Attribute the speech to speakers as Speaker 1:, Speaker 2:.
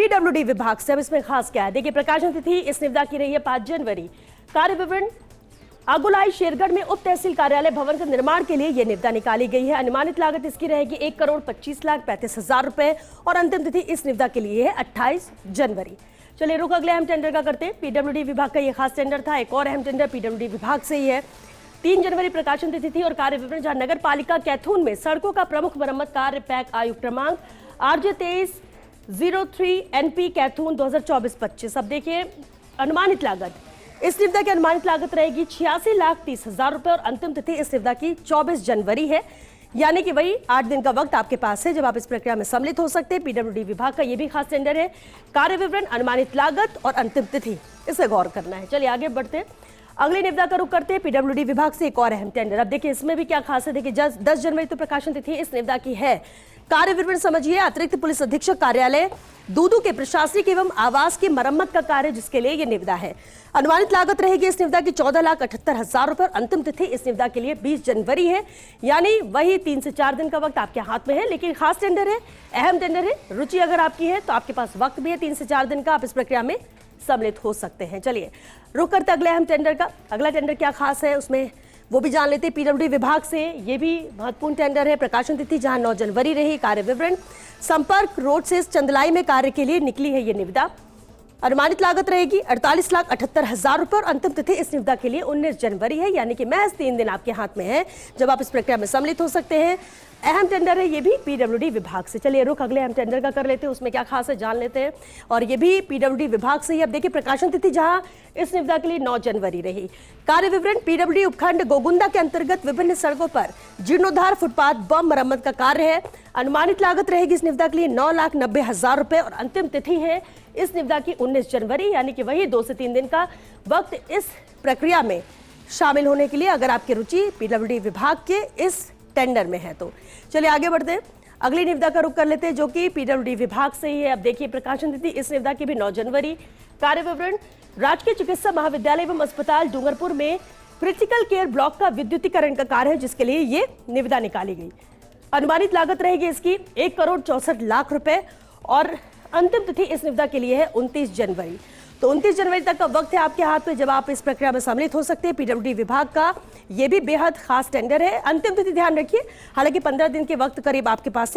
Speaker 1: PWD विभाग से। अब इसमें खास क्या है, देखिए प्रकाशन तिथि इस निविदा की रही है 5 जनवरी। कार्य विवरण, आगुलाई शेरगढ़ में उप तहसील कार्यालय भवन के निर्माण के लिए यह निविदा निकाली गई है। अनुमानित लागत इसकी रहेगी 1,25,35,000 रुपए और अंतिम तिथि इस निविदा के लिए है 28 जनवरी। चलिए रुक अगले अहम टेंडर का करते हैं। पीडब्ल्यूडी विभाग का यह खास टेंडर था। एक और अहम टेंडर पीडब्ल्यूडी विभाग से ही है। 3 जनवरी प्रकाशन तिथि थी और कार्य विवरण, जहां नगर पालिका कैथून में सड़कों का प्रमुख मरम्मत कार्य पैक आयुक्त क्रमांक RJ 2303 NP कैथून 2024-25। अब देखिए अनुमानित लागत, इस निविदा की अनुमानित लागत रहेगी 86,30,000 रुपए और अंतिम तिथि इस निविदा की 24 जनवरी है। यानी कि वही 8 दिन का वक्त आपके पास है जब आप इस प्रक्रिया में सम्मिलित हो सकते हैं। पीडब्ल्यूडी विभाग का यह भी खास टेंडर है। कार्य विवरण, अनुमानित लागत और अंतिम तिथि, इसे गौर करना है। चलिए आगे बढ़ते हैं, अगली निविदा का रुख करते हैं। पीडब्ल्यूडी विभाग से एक और अहम टेंडर। अब देखिए इसमें भी क्या खास है, देखिए 10 जनवरी तो प्रकाशन तिथि इस निविदा की है। कार्य विवरण समझिए, अतिरिक्त पुलिस अधीक्षक कार्यालय दूदू के प्रशासनिक एवं आवास की मरम्मत का कार्य, जिसके लिए यह निविदा है। अनुमानित लागत रहेगी इस निविदा की 14,78,000 रुपए और अंतिम तिथि इस निविदा के लिए 20 जनवरी है। यानी वही 3 से 4 दिन का वक्त आपके हाथ में है, लेकिन खास टेंडर है, अहम टेंडर है। रुचि अगर आपकी है तो आपके पास वक्त भी है 3 से 4 दिन का, आप इस प्रक्रिया में सम्मिलित हो सकते हैं। चलिए रुक करते अगले अहम टेंडर का। अगला टेंडर क्या खास है उसमें वो भी जान लेते हैं। पीडब्ल्यूडी विभाग से ये भी महत्वपूर्ण टेंडर है। प्रकाशन तिथि जहां 9 जनवरी रही। कार्य विवरण, संपर्क रोड से चंदलाई में कार्य के लिए निकली है ये निविदा। अनुमानित लागत रहेगी 48,78,000 रुपए और अंतिम तिथि इस निविदा के लिए 19 जनवरी है। यानी कि महज 3 दिन आपके हाथ में है जब आप इस प्रक्रिया में सम्मिलित हो सकते हैं। अहम टेंडर है ये भी पीडब्ल्यूडी विभाग से। चलिए रुख अगले अहम टेंडर का कर लेते हैं, उसमें क्या खास है जान लेते हैं। और ये भी पीडब्ल्यूडी विभाग से ही। अब देखिए प्रकाशन तिथि जहां इस निविदा के लिए 9 जनवरी रही। कार्य विवरण, पीडब्ल्यूडी उपखंड गोगुंदा के अंतर्गत विभिन्न सड़कों पर जीर्णोद्धार, फुटपाथ, बम मरम्मत का कार्य है। अनुमानित लागत रहेगी इस निविदा के लिए 9,90,000 रुपए और अंतिम तिथि है इस निविदा की 19 जनवरी। यानी कि वही 2 से 3 दिन का वक्त इस प्रक्रिया में शामिल होने के लिए, अगर आपकी रुचि पीडब्ल्यूडी विभाग के इस टेंडर में है तो। चलिए आगे बढ़ते हैं, अगली निविदा का रुख कर लेते हैं जो कि पीडब्ल्यूडी विभाग से ही है। अब देखिए प्रकाशन तिथि इस निविदा की भी 9 जनवरी। कार्य विवरण, राजकीय चिकित्सा महाविद्यालय एवं अस्पताल डूंगरपुर में क्रिटिकल केयर ब्लॉक का विद्युतीकरण का कार्य है, जिसके लिए ये निविदा निकाली गई। अनुमानित लागत रहेगी इसकी 1,64,00,000 रुपए और अंतिम तिथि इस निविदा के लिए है 29 जनवरी। तो 29 जनवरी तक का वक्त है आपके हाथ में जब आप इस प्रक्रिया में सम्मिलित हो सकते हैं। पीडब्ल्यूडी विभाग का यह भी बेहद खास टेंडर है। अंतिम तिथि ध्यान रखिए, हालांकि 15 दिन के वक्त करीब आपके पास है।